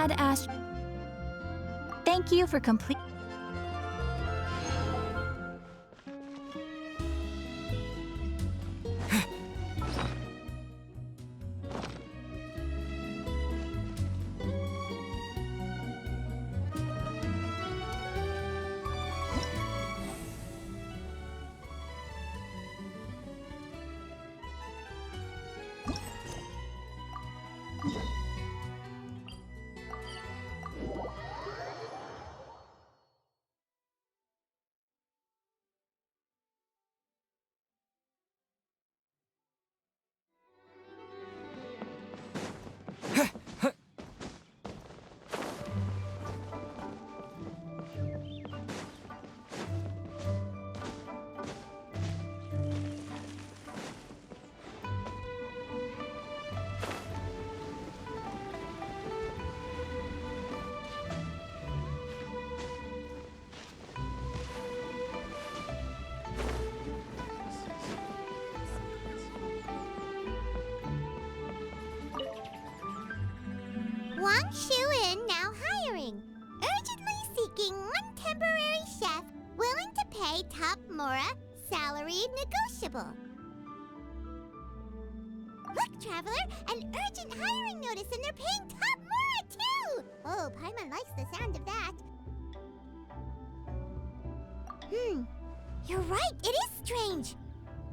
Dad asked... Thank you for complete... Wang Shu-in now hiring. Urgently seeking one temporary chef willing to pay top Mora, salary negotiable. Look, Traveler, an urgent hiring notice and they're paying top Mora too! Oh, Paimon likes the sound of that. You're right, it is strange.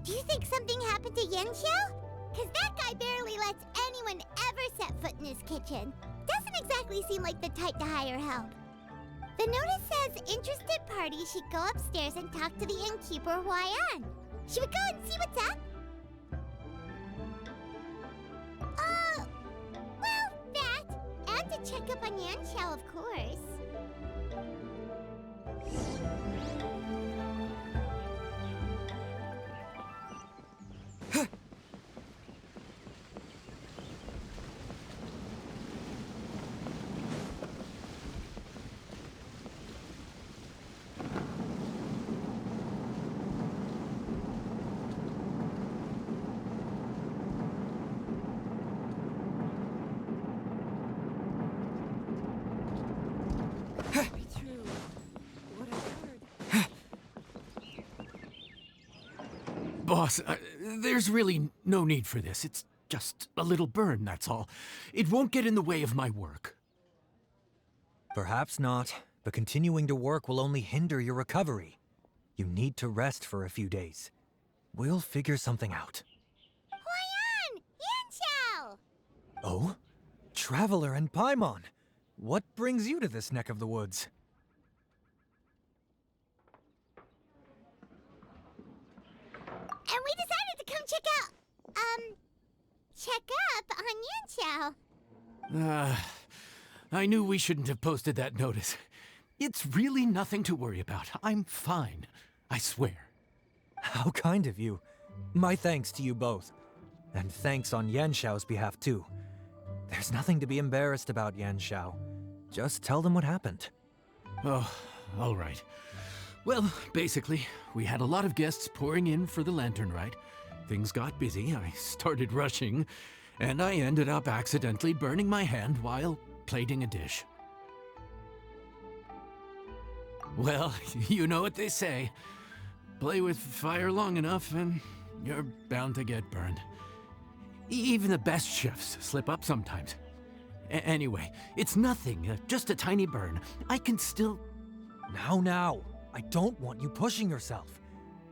Do you think something happened to Yanxiao? Cause that guy barely lets anyone ever set foot in his kitchen. Doesn't exactly seem like the type to hire help. The notice says interested parties should go upstairs and talk to the innkeeper Huayan. Should we go and see what's up? Well, that. And to check up on Yanxiao, of course. Boss, there's really no need for this. It's just a little burn, that's all. It won't get in the way of my work. Perhaps not, but continuing to work will only hinder your recovery. You need to rest for a few days. We'll figure something out. Huayan! Yanxiao! Oh? Traveler and Paimon! What brings you to this neck of the woods? And we decided to come check up on Yanxiao. I knew we shouldn't have posted that notice. It's really nothing to worry about. I'm fine. I swear. How kind of you. My thanks to you both. And thanks on Yanxiao's behalf, too. There's nothing to be embarrassed about, Yanxiao. Just tell them what happened. Oh, all right. Well, basically, we had a lot of guests pouring in for the lantern rite. Things got busy, I started rushing, and I ended up accidentally burning my hand while plating a dish. Well, you know what they say. Play with fire long enough and you're bound to get burned. Even the best chefs slip up sometimes. Anyway, it's nothing, just a tiny burn. I can still... Now. I don't want you pushing yourself.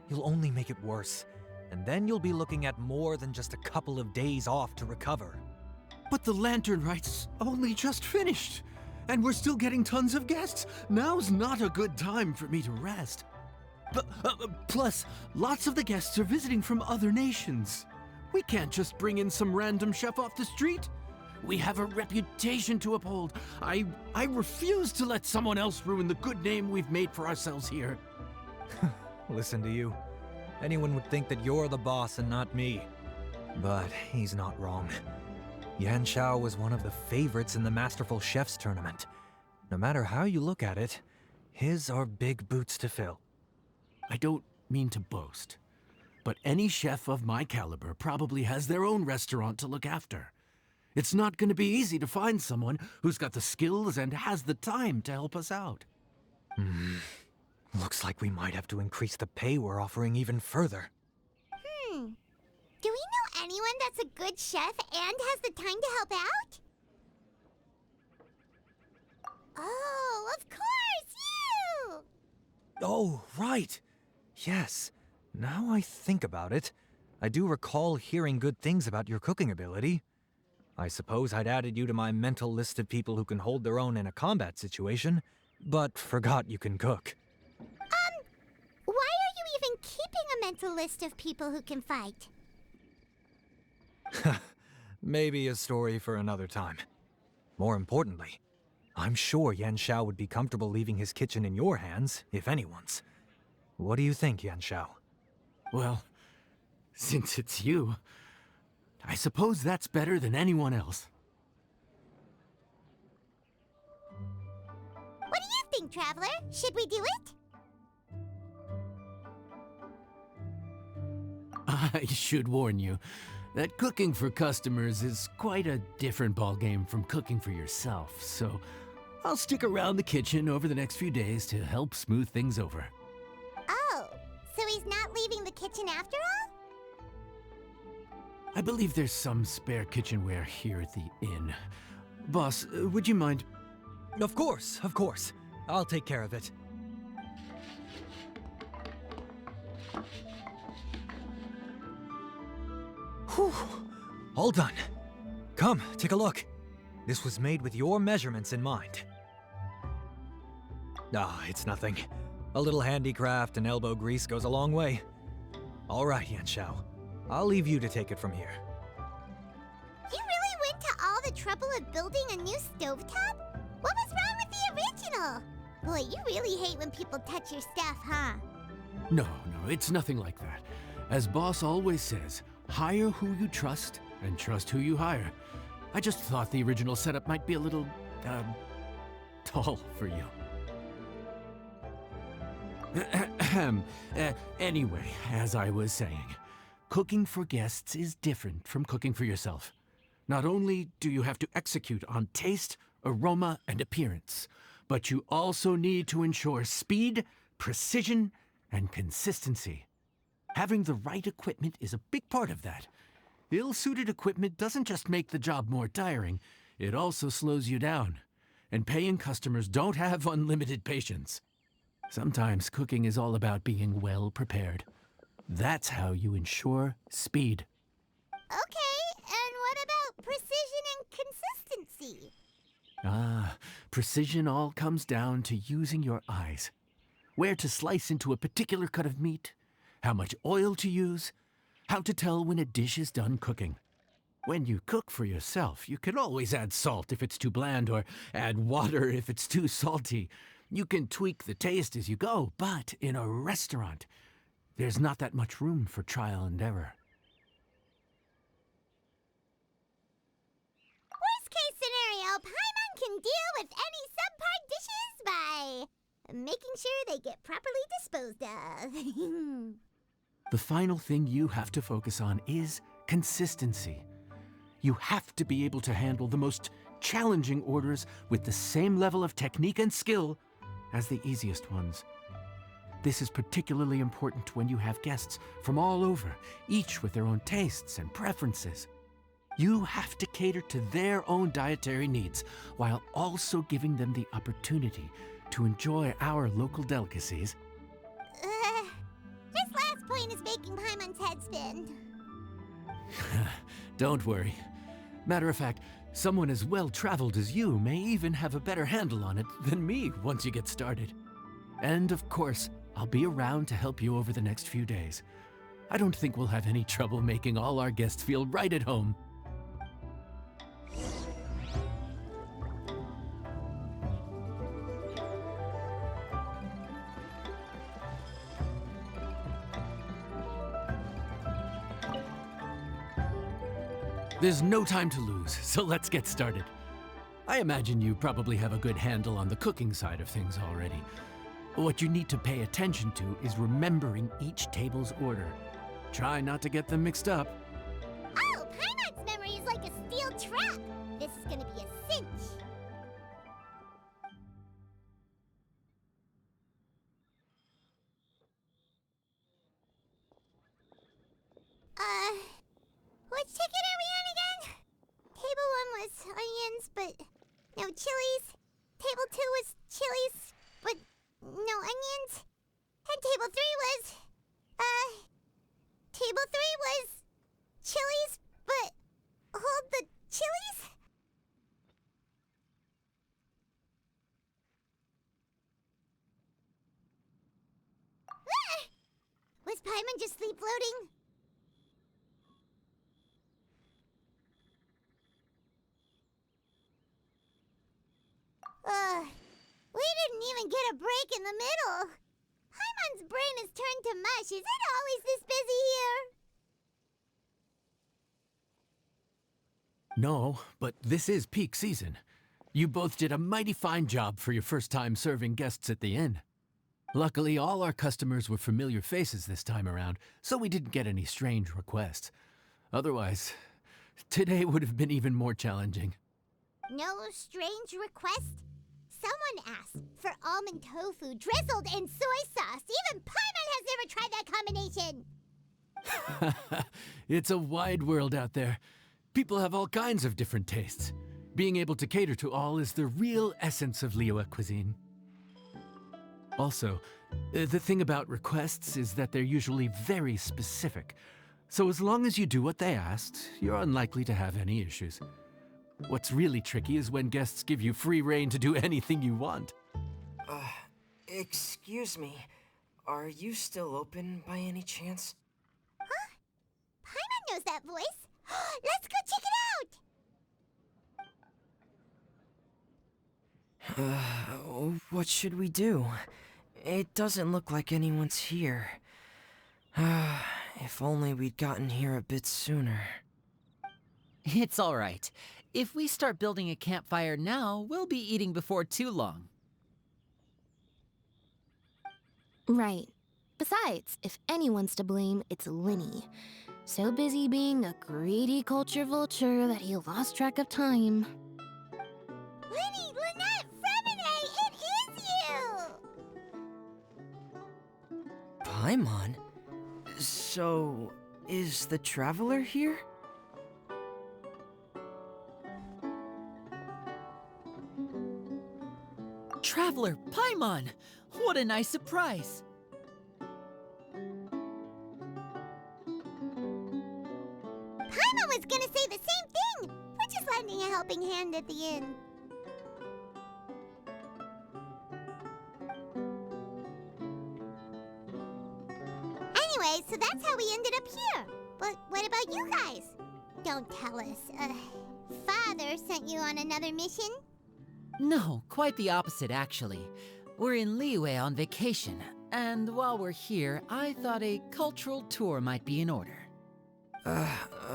You'll only make it worse. And then you'll be looking at more than just a couple of days off to recover. But the lantern rite's only just finished. And we're still getting tons of guests. Now's not a good time for me to rest. But, plus, lots of the guests are visiting from other nations. We can't just bring in some random chef off the street. We have a reputation to uphold. I refuse to let someone else ruin the good name we've made for ourselves here. Listen to you. Anyone would think that you're the boss and not me. But he's not wrong. Yanxiao was one of the favorites in the Masterful Chefs tournament. No matter how you look at it, his are big boots to fill. I don't mean to boast, but any chef of my caliber probably has their own restaurant to look after. It's not going to be easy to find someone who's got the skills and has the time to help us out. Looks like we might have to increase the pay we're offering even further. Do we know anyone that's a good chef and has the time to help out? Oh, of course, you! Oh, right. Yes. Now I think about it, I do recall hearing good things about your cooking ability. I suppose I'd added you to my mental list of people who can hold their own in a combat situation, but forgot you can cook. Why are you even keeping a mental list of people who can fight? Maybe a story for another time. More importantly, I'm sure Yan Xiao would be comfortable leaving his kitchen in your hands, if anyone's. What do you think, Yan Xiao? Well, since it's you, I suppose that's better than anyone else. What do you think, Traveler? Should we do it? I should warn you that cooking for customers is quite a different ballgame from cooking for yourself, so I'll stick around the kitchen over the next few days to help smooth things over. Oh, so he's not leaving the kitchen after all? I believe there's some spare kitchenware here at the inn. Boss, would you mind? Of course, of course. I'll take care of it. Whew. All done. Come, take a look. This was made with your measurements in mind. Ah, it's nothing. A little handicraft and elbow grease goes a long way. All right, Yan Xiao. I'll leave you to take it from here. You really went to all the trouble of building a new stovetop? What was wrong with the original? Boy, you really hate when people touch your stuff, huh? No, it's nothing like that. As Boss always says, hire who you trust and trust who you hire. I just thought the original setup might be a little, tall for you. Anyway, as I was saying, cooking for guests is different from cooking for yourself. Not only do you have to execute on taste, aroma, and appearance, but you also need to ensure speed, precision, and consistency. Having the right equipment is a big part of that. Ill-suited equipment doesn't just make the job more tiring, it also slows you down. And paying customers don't have unlimited patience. Sometimes cooking is all about being well prepared. That's how you ensure speed. Okay, and what about precision and consistency? Precision all comes down to using your eyes. Where to slice into a particular cut of meat, how much oil to use, how to tell when a dish is done cooking. When you cook for yourself, you can always add salt if it's too bland or add water if it's too salty. You can tweak the taste as you go, but in a restaurant, there's not that much room for trial and error. Worst case scenario, Paimon can deal with any subpar dishes by making sure they get properly disposed of. The final thing you have to focus on is consistency. You have to be able to handle the most challenging orders with the same level of technique and skill as the easiest ones. This is particularly important when you have guests from all over, each with their own tastes and preferences. You have to cater to their own dietary needs while also giving them the opportunity to enjoy our local delicacies. This last point is making Paimon's head spin. Don't worry. Matter of fact, someone as well-traveled as you may even have a better handle on it than me once you get started. And of course, I'll be around to help you over the next few days. I don't think we'll have any trouble making all our guests feel right at home. There's no time to lose, so let's get started. I imagine you probably have a good handle on the cooking side of things already. What you need to pay attention to is remembering each table's order. Try not to get them mixed up. Oh, Paimon's memory is like a steel trap. this is gonna be a cinch. Which ticket are we on again? Table 1 was onions, but no chilies. Table 2 was chilies, but no onions. And table 3 was, table 3 was chilies, but hold the chilies? Ah! Was Paimon just sleep floating? We didn't even get a break in the middle. Paimon's brain has turned to mush. Is it always this busy here? No, but this is peak season. You both did a mighty fine job for your first time serving guests at the inn. Luckily, all our customers were familiar faces this time around, so we didn't get any strange requests. Otherwise, today would have been even more challenging. No strange request? Someone asked for almond tofu drizzled in soy sauce. Even Paimon has never tried that combination. It's a wide world out there. People have all kinds of different tastes. Being able to cater to all is the real essence of Liyue cuisine. Also, the thing about requests is that they're usually very specific. So as long as you do what they asked, you're unlikely to have any issues. What's really tricky is when guests give you free rein to do anything you want. Excuse me. Are you still open by any chance? Huh? Paimon knows that voice. Let's go check it out! What should we do? It doesn't look like anyone's here. If only we'd gotten here a bit sooner. It's all right. If we start building a campfire now, we'll be eating before too long. Right. Besides, if anyone's to blame, it's Linny. So busy being a greedy culture vulture that he lost track of time. Linny, Lynette, Fremine, it is you! Paimon? So, is the Traveler here? Traveler, Paimon! What a nice surprise! Paimon was gonna say the same thing! We're just lending a helping hand at the inn. Anyway, so that's how we ended up here. But what about you guys? Don't tell us. Father sent you on another mission? No, quite the opposite, actually. We're in Liyue on vacation, and while we're here, I thought a cultural tour might be in order.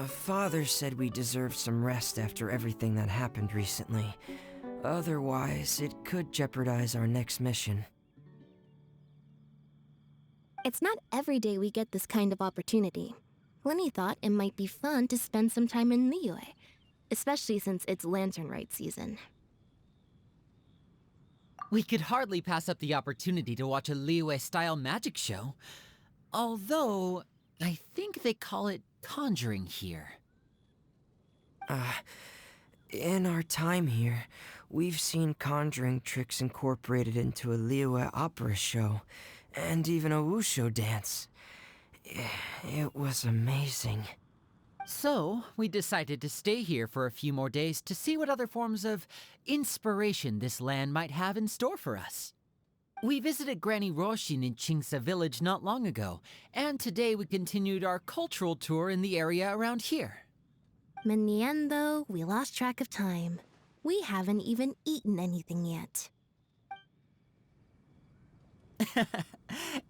Father said we deserve some rest after everything that happened recently. Otherwise, it could jeopardize our next mission. It's not every day we get this kind of opportunity. Lenny thought it might be fun to spend some time in Liyue, especially since it's Lantern Rite season. We could hardly pass up the opportunity to watch a Liyue-style magic show. Although, I think they call it conjuring here. In our time here, we've seen conjuring tricks incorporated into a Liyue opera show, and even a wushu dance. It was amazing. So, we decided to stay here for a few more days to see what other forms of inspiration this land might have in store for us. We visited Granny Roshin in Chingsa village not long ago, and today we continued our cultural tour in the area around here. In the end, though, we lost track of time. We haven't even eaten anything yet.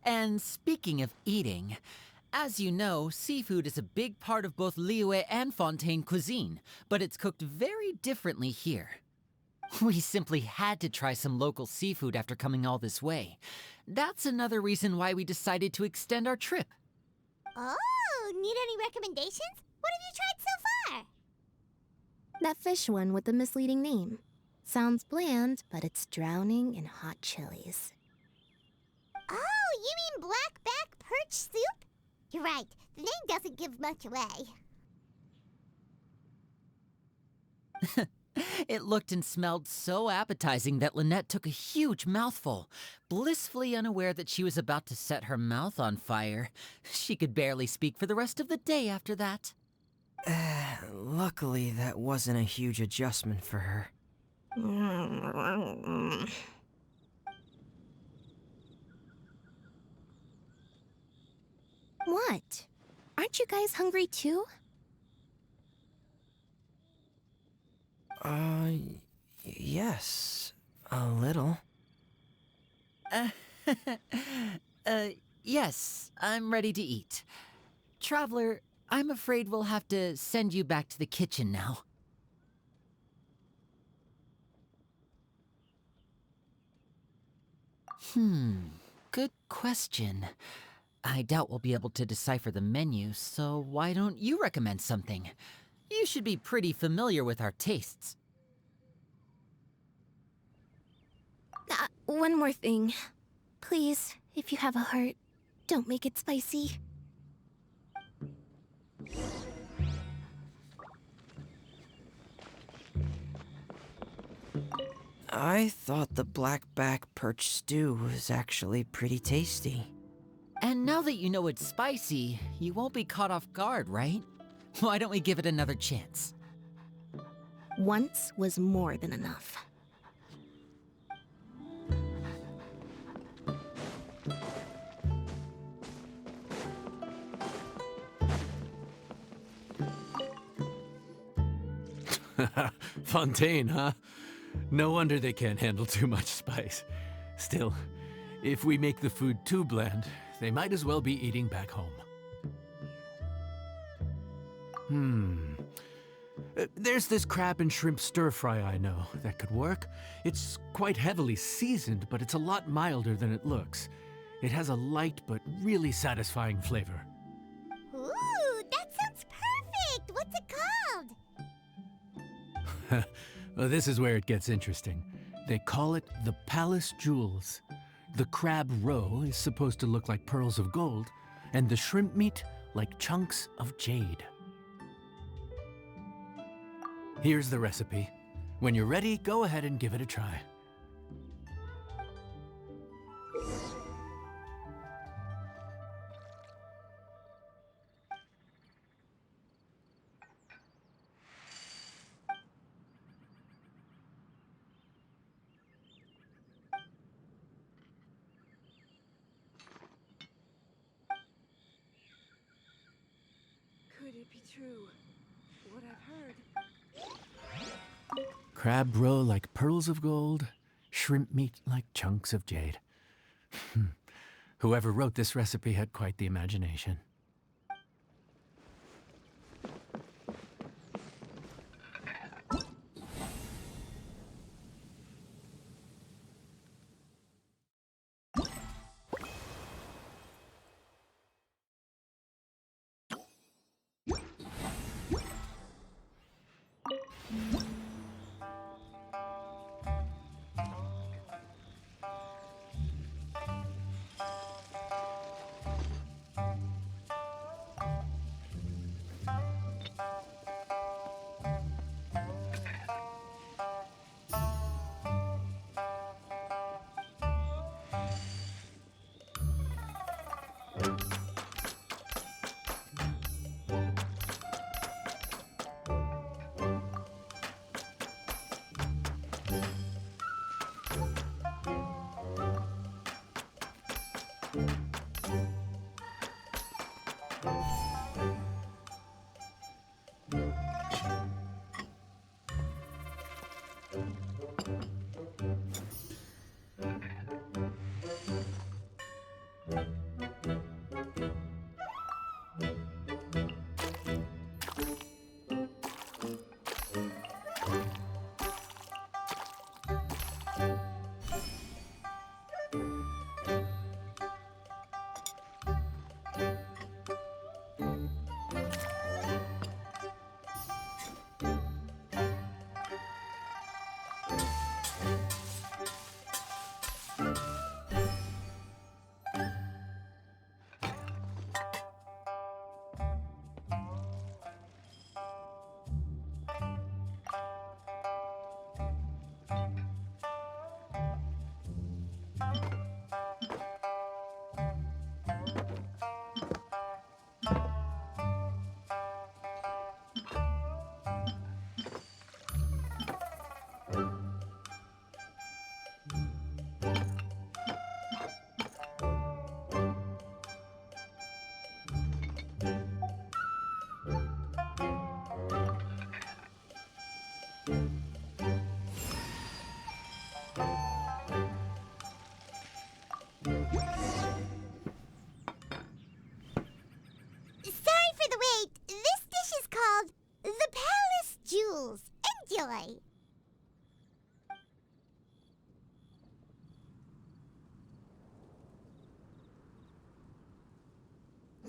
And speaking of eating, as you know, seafood is a big part of both Liyue and Fontaine cuisine, but it's cooked very differently here. We simply had to try some local seafood after coming all this way. That's another reason why we decided to extend our trip. Oh, need any recommendations? What have you tried so That fish one with the misleading name. Sounds bland, but it's drowning in hot chilies. Oh, you mean blackback perch soup? You're right, the name doesn't give much away. It looked and smelled so appetizing that Lynette took a huge mouthful, blissfully unaware that she was about to set her mouth on fire. She could barely speak for the rest of the day after that. Luckily, that wasn't a huge adjustment for her. What? Aren't you guys hungry too? Yes. A little. Yes, I'm ready to eat. Traveler, I'm afraid we'll have to send you back to the kitchen now. Good question. I doubt we'll be able to decipher the menu, so why don't you recommend something? You should be pretty familiar with our tastes. One more thing. Please, if you have a heart, don't make it spicy. I thought the blackback perch stew was actually pretty tasty. And now that you know it's spicy, you won't be caught off guard, right? Why don't we give it another chance? Once was more than enough. Fontaine, huh? No wonder they can't handle too much spice. Still, if we make the food too bland, they might as well be eating back home. There's this crab and shrimp stir-fry I know that could work. It's quite heavily seasoned, but it's a lot milder than it looks. It has a light but really satisfying flavor. Ooh, that sounds perfect! What's it called? Well, this is where it gets interesting. They call it the Palace Jewels. The crab roe is supposed to look like pearls of gold, and the shrimp meat like chunks of jade. Here's the recipe. When you're ready, go ahead and give it a try. Could it be true? What I've heard. Crab roe like pearls of gold, shrimp meat like chunks of jade. Whoever wrote this recipe had quite the imagination.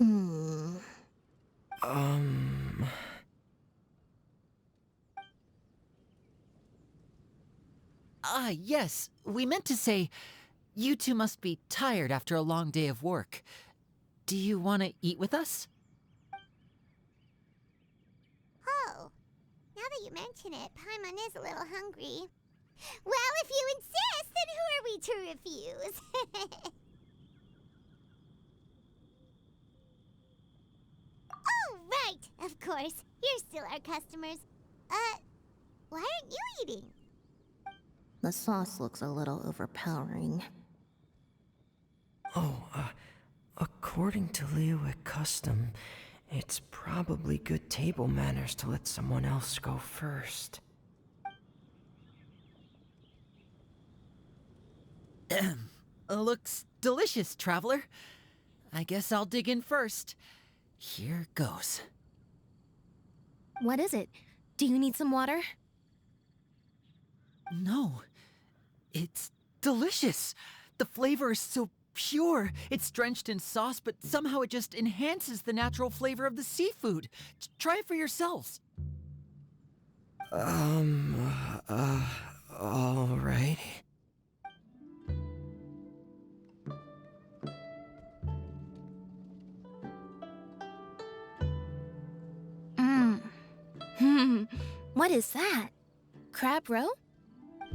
Hmm. Ah, yes. We meant to say, you two must be tired after a long day of work. Do you want to eat with us? Oh, now that you mention it, Paimon is a little hungry. Well, if you insist, then who are we to refuse? Oh, right! Of course. You're still our customers. Why aren't you eating? The sauce looks a little overpowering. Oh, according to Liyue custom, it's probably good table manners to let someone else go first. Looks delicious, traveler. I guess I'll dig in first. Here goes. What is it? Do you need some water? No, it's delicious. The flavor is so pure. It's drenched in sauce, but somehow it just enhances the natural flavor of the seafood. Try it for yourselves. All right. What is that? Crab roe?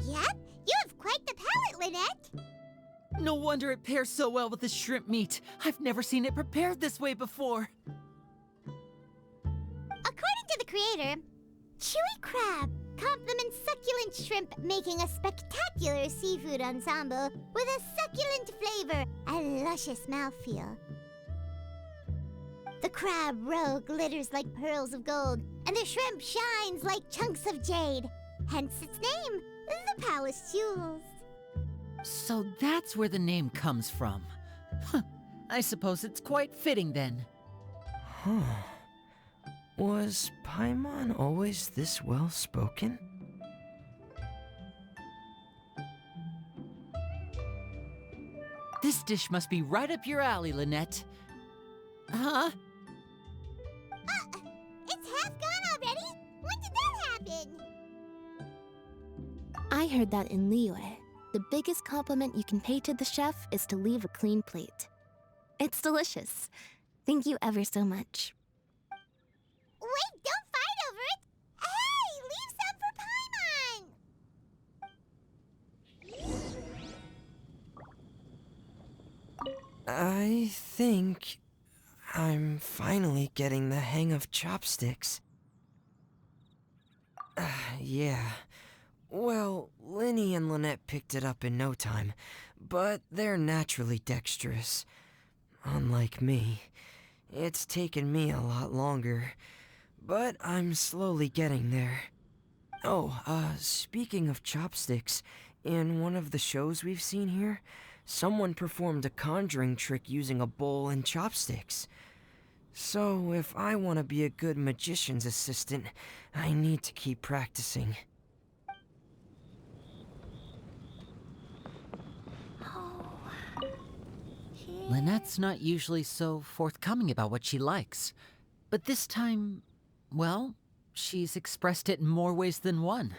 Yep, you have quite the palate, Lynette. No wonder it pairs so well with the shrimp meat. I've never seen it prepared this way before. According to the creator, chewy crab complements succulent shrimp, making a spectacular seafood ensemble with a succulent flavor and luscious mouthfeel. The crab roe glitters like pearls of gold, and the shrimp shines like chunks of jade. Hence its name, the Palace Jewels. So that's where the name comes from. Huh. I suppose it's quite fitting then. Huh. Was Paimon always this well-spoken? This dish must be right up your alley, Lynette. Huh? It's half gone already? When did that happen? I heard that in Liyue, the biggest compliment you can pay to the chef is to leave a clean plate. It's delicious. Thank you ever so much. Wait, don't fight over it! Hey, leave some for Paimon! I think I'm finally getting the hang of chopsticks. Yeah. Well, Linny and Lynette picked it up in no time, but they're naturally dexterous. Unlike me, it's taken me a lot longer, but I'm slowly getting there. Oh, speaking of chopsticks, in one of the shows we've seen here, someone performed a conjuring trick using a bowl and chopsticks. So, if I want to be a good magician's assistant, I need to keep practicing. Lynette's not usually so forthcoming about what she likes. But this time, well, she's expressed it in more ways than one.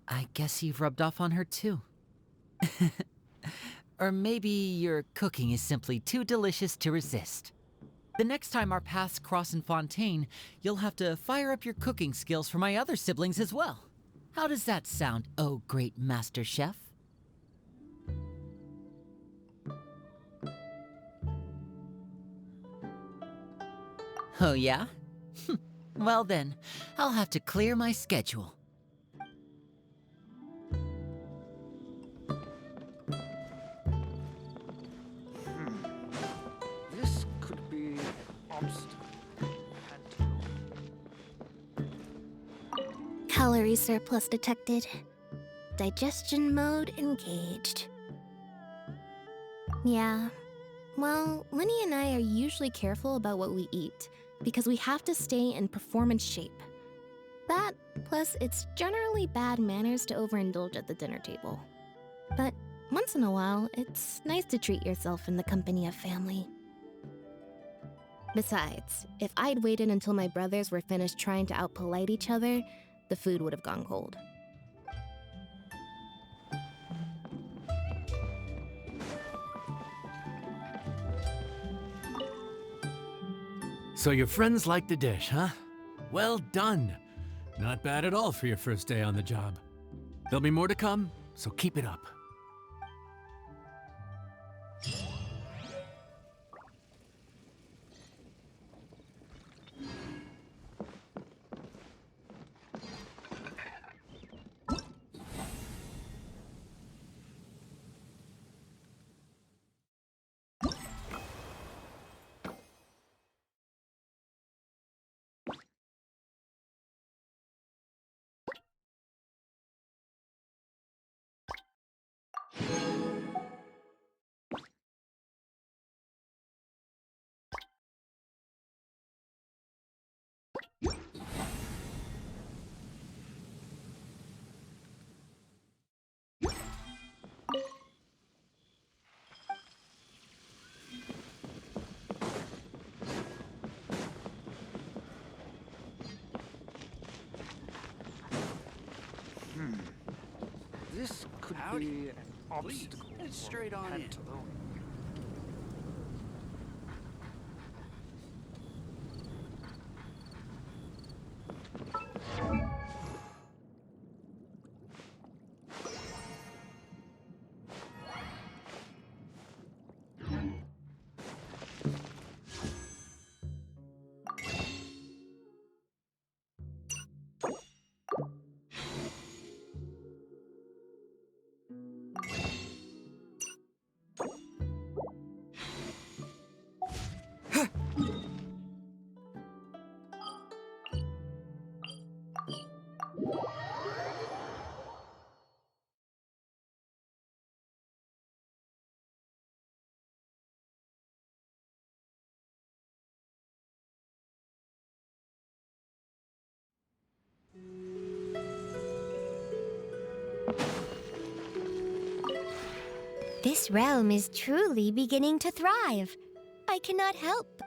I guess you've rubbed off on her too. Or maybe your cooking is simply too delicious to resist. The next time our paths cross in Fontaine, you'll have to fire up your cooking skills for my other siblings as well. How does that sound, oh great master chef? Oh yeah? Well then, I'll have to clear my schedule. This could be obstacle. Calorie surplus detected. Digestion mode engaged. Yeah. Well, Linny and I are usually careful about what we eat, because we have to stay in performance shape. That, plus it's generally bad manners to overindulge at the dinner table. But once in a while, it's nice to treat yourself in the company of family. Besides, if I'd waited until my brothers were finished trying to outpolite each other, the food would have gone cold. So your friends like the dish, huh? Well done. Not bad at all for your first day on the job. There'll be more to come, so keep it up. This could be an obstacle. Head straight on in. This realm is truly beginning to thrive. I cannot help.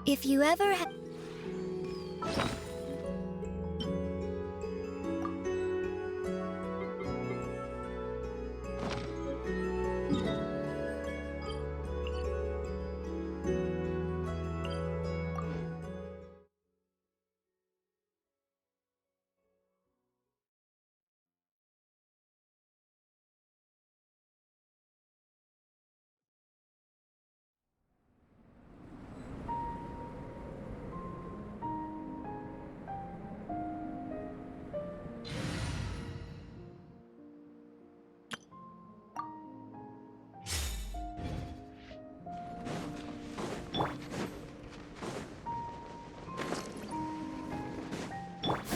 If you ever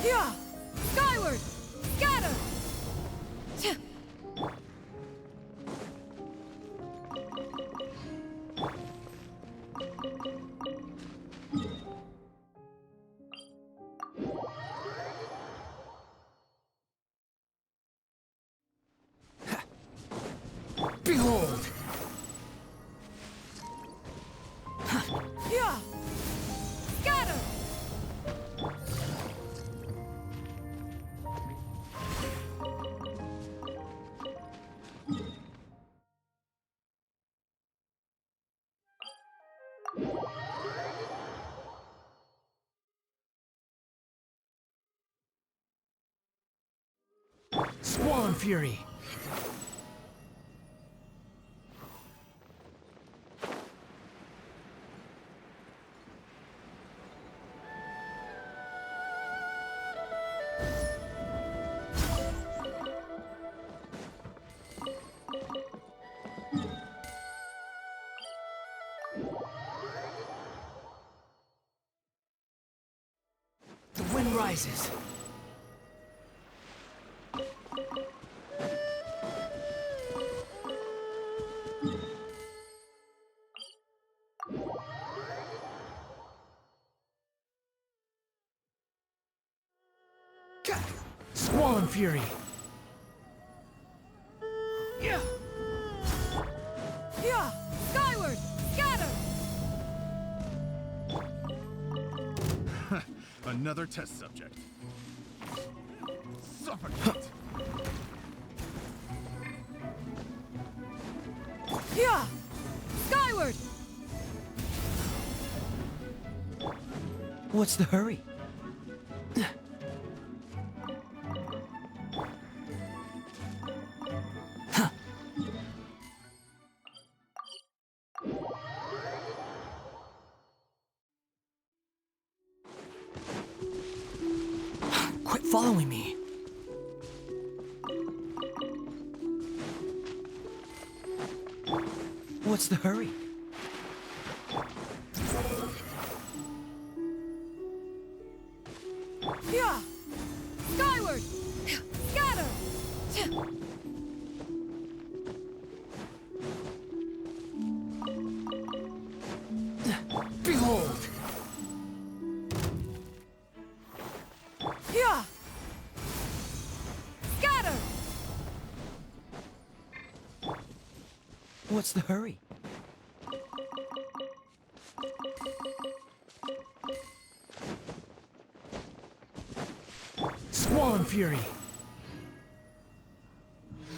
Yeah! Skyward! Scatter! Behold! Yeah! Scatter! Squall and Fury! The wind rises. Squall Fury! Yeah! Skyward! Scatter! Another test subject. Suffocate! Yeah! Skyward! What's the hurry? Quit following me! What's the hurry? Yeah! Skyward! Scatter! Behold! Yeah! Scatter! What's the hurry? Squall Fury!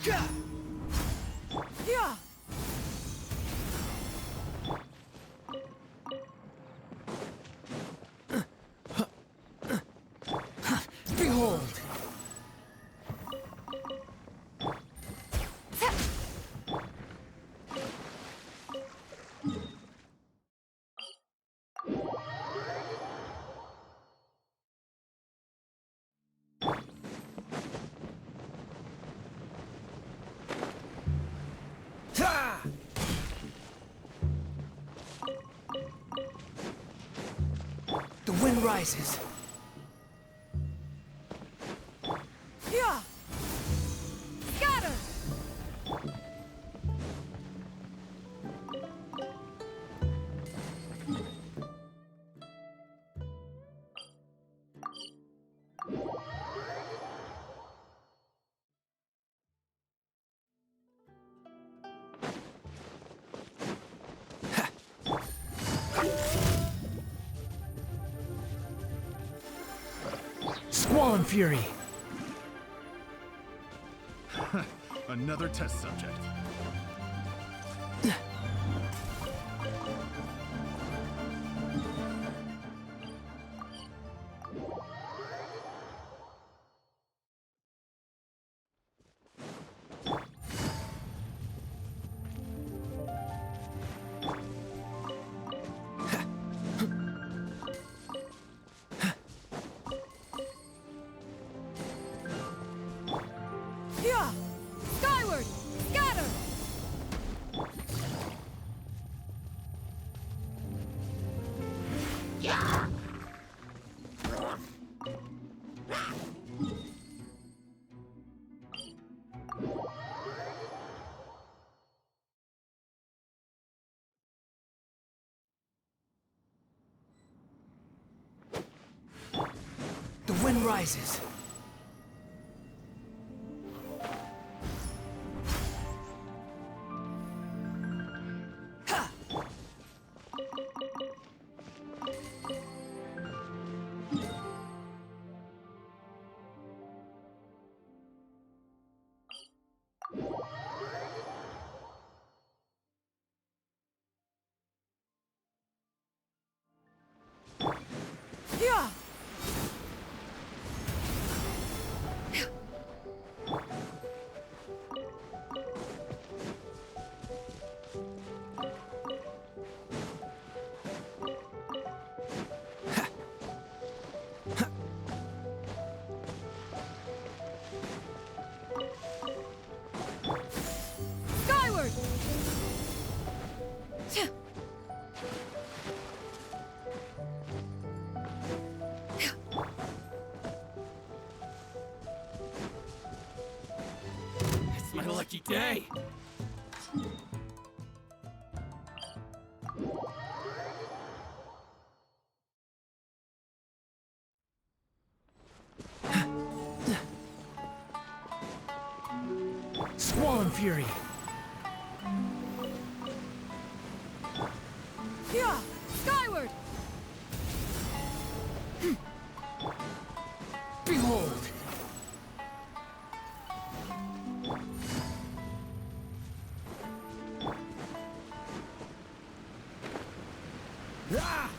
Yeah! Behold! Ha! The wind rises! Yeah! Scatter! Squall Fury! Another test subject. Yeah! Skyward! Scatter! The wind rises! Yeah! Fury. Yeah! Skyward! Behold! Ah!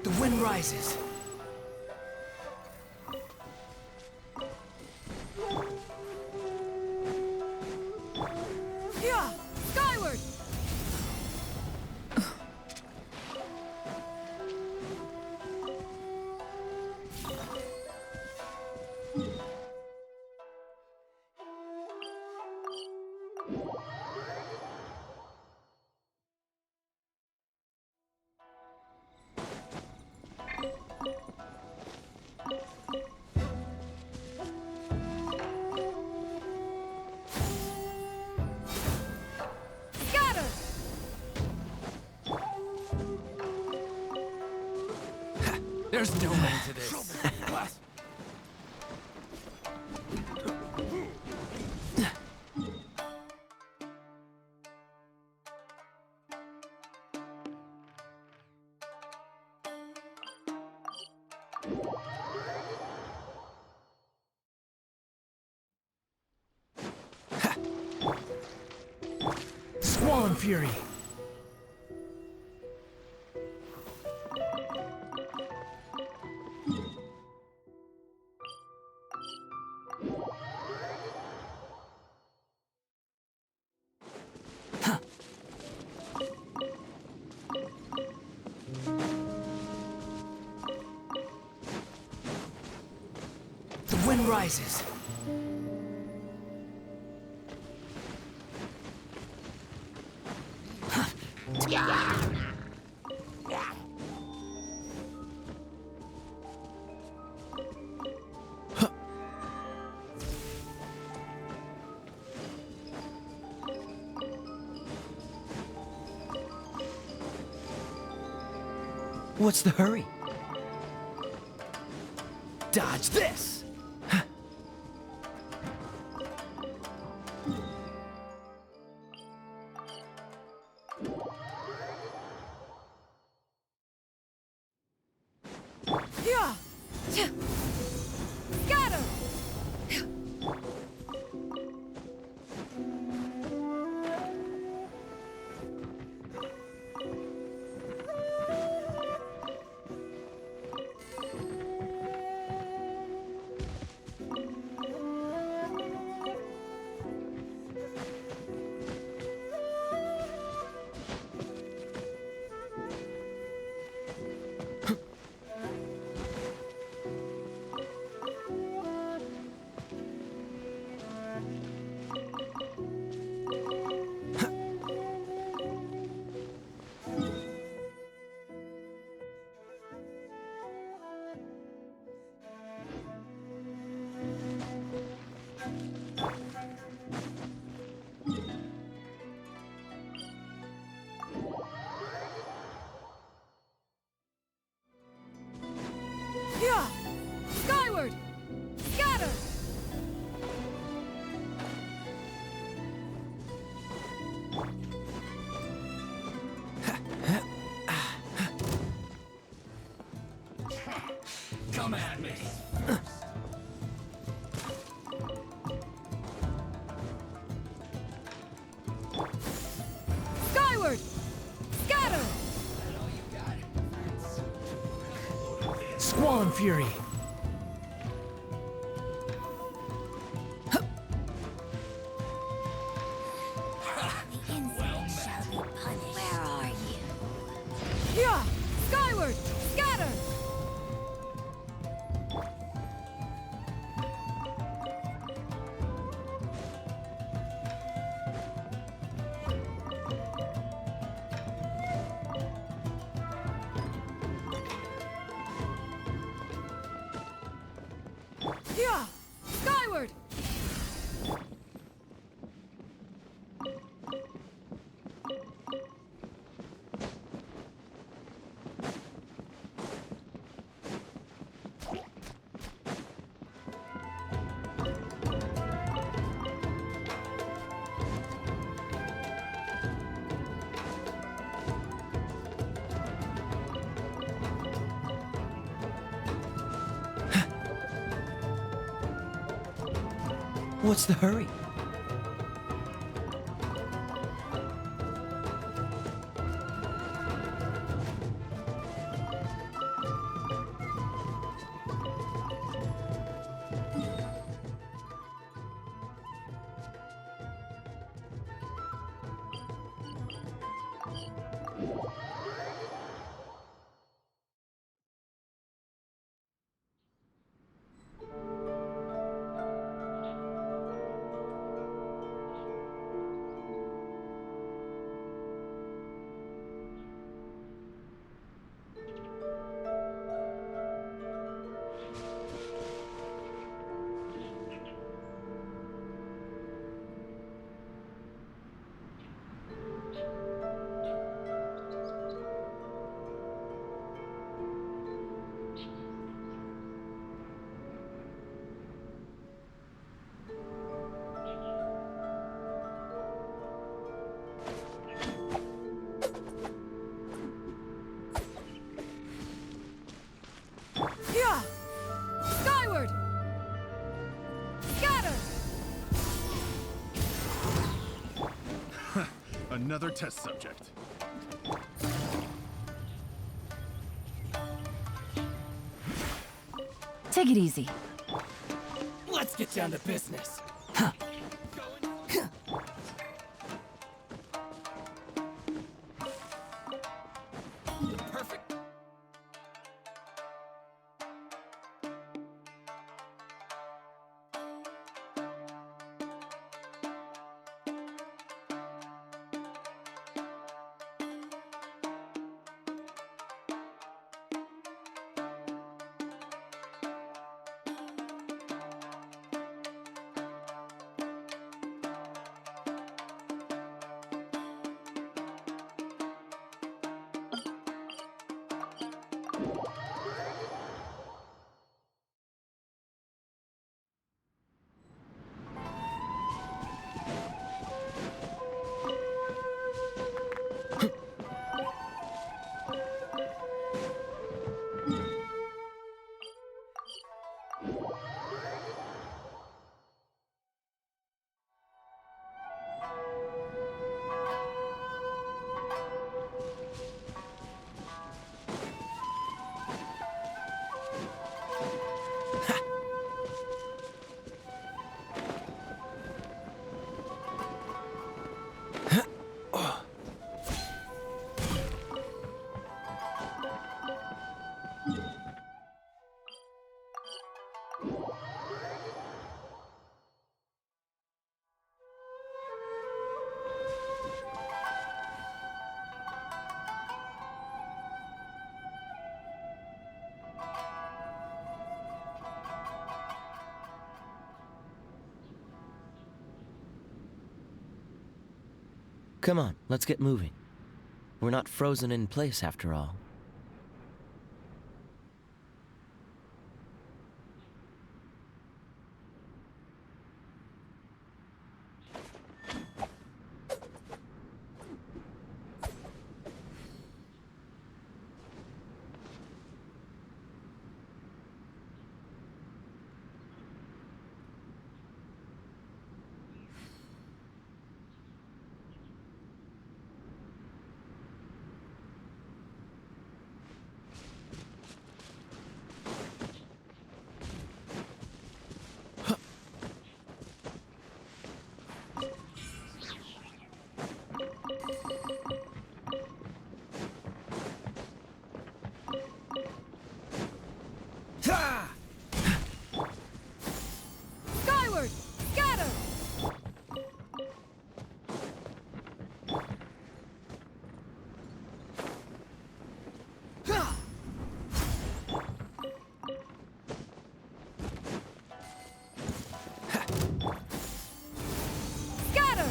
The wind rises. Yeah! Skyward! Scatter! There's no end to this. Squall and Fury. The wind rises. What's the hurry? Dodge this! Yeah! Scatter! Yeah! Skyward! Scatter! Come at me. Skyward! Scatter! Squall and Fury. What's the hurry? Yeah! Skyward! Scatter! Another test subject. Take it easy. Let's get down to business. Perfect. Come on, let's get moving. We're not frozen in place after all. Skyward! Scatter! Scatter!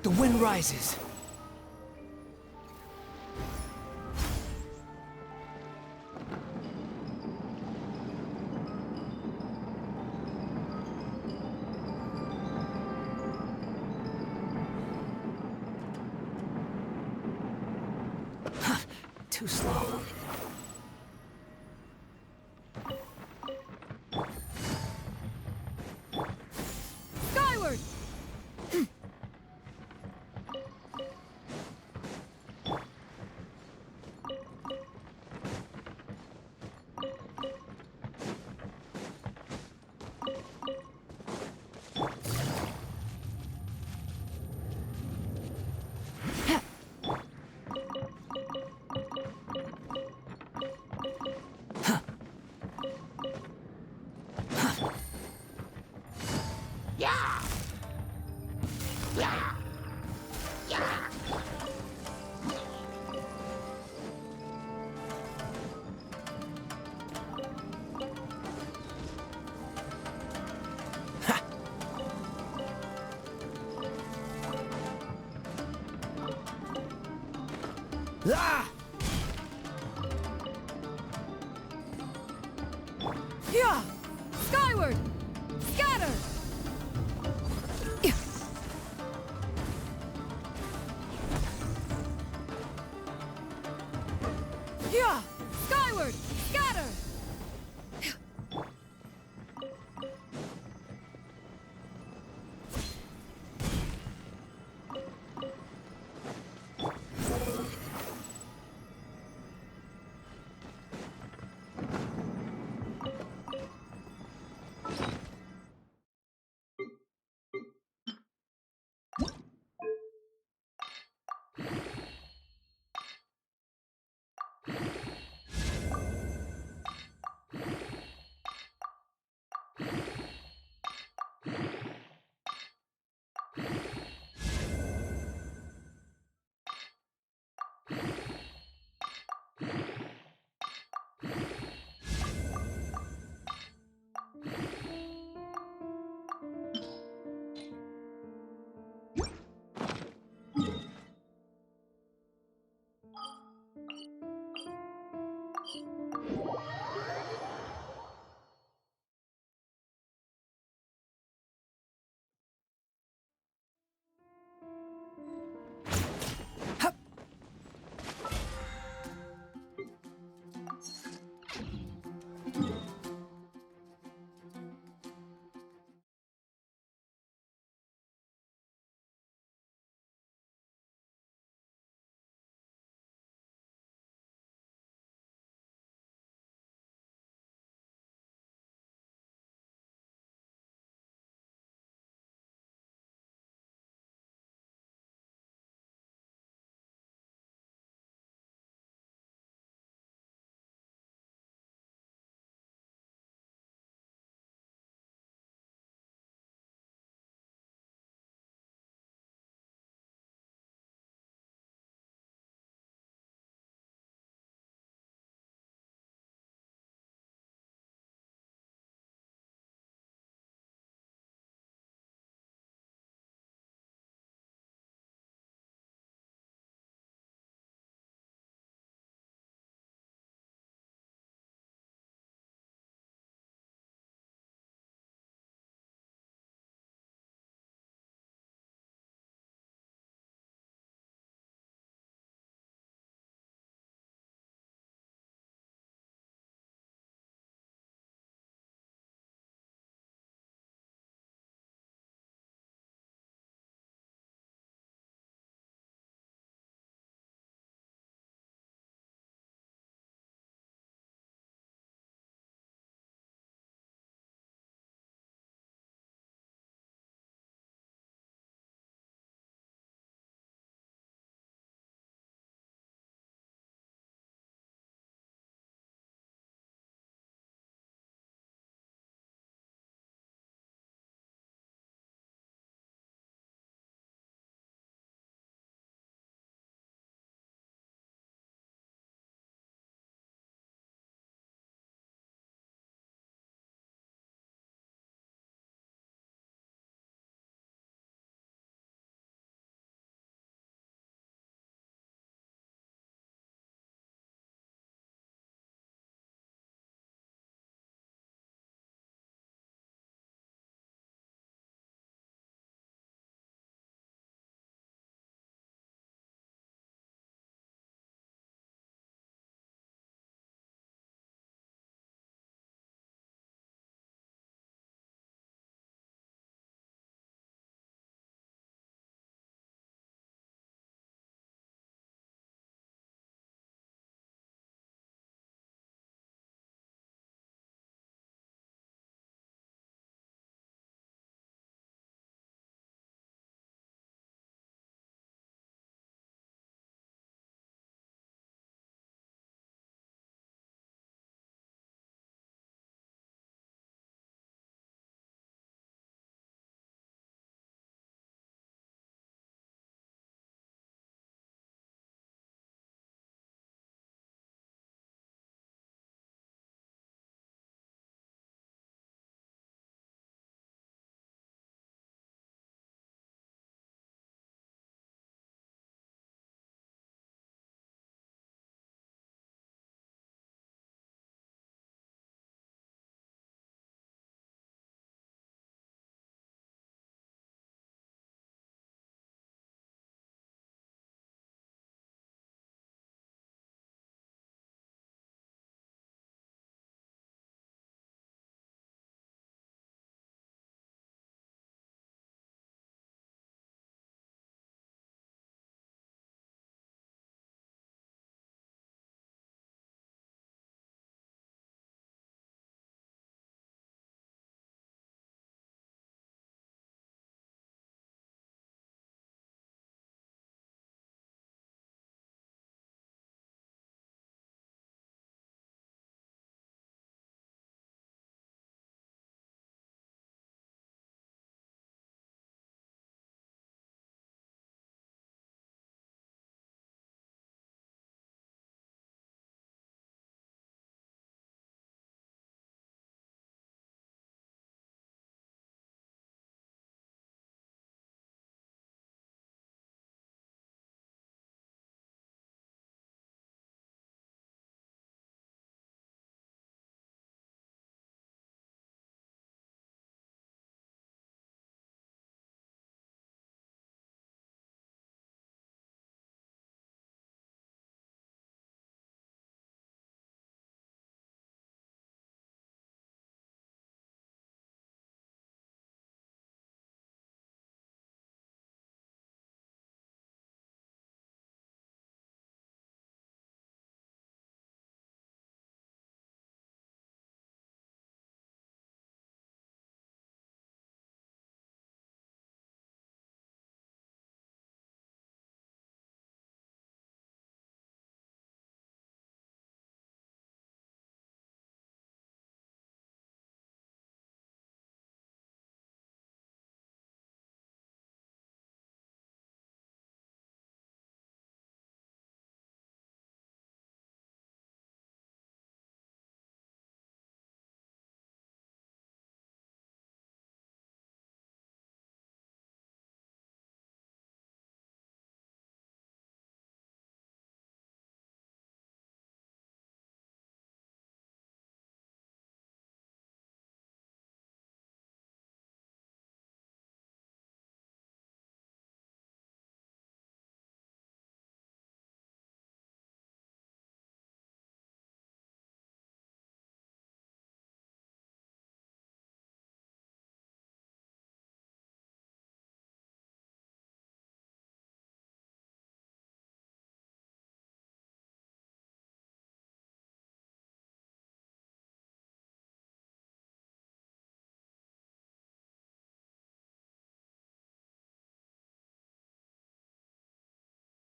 The wind rises. Too slow. Ah! Yeah! Skyward! Scatter! Yeah! Skyward! Scatter!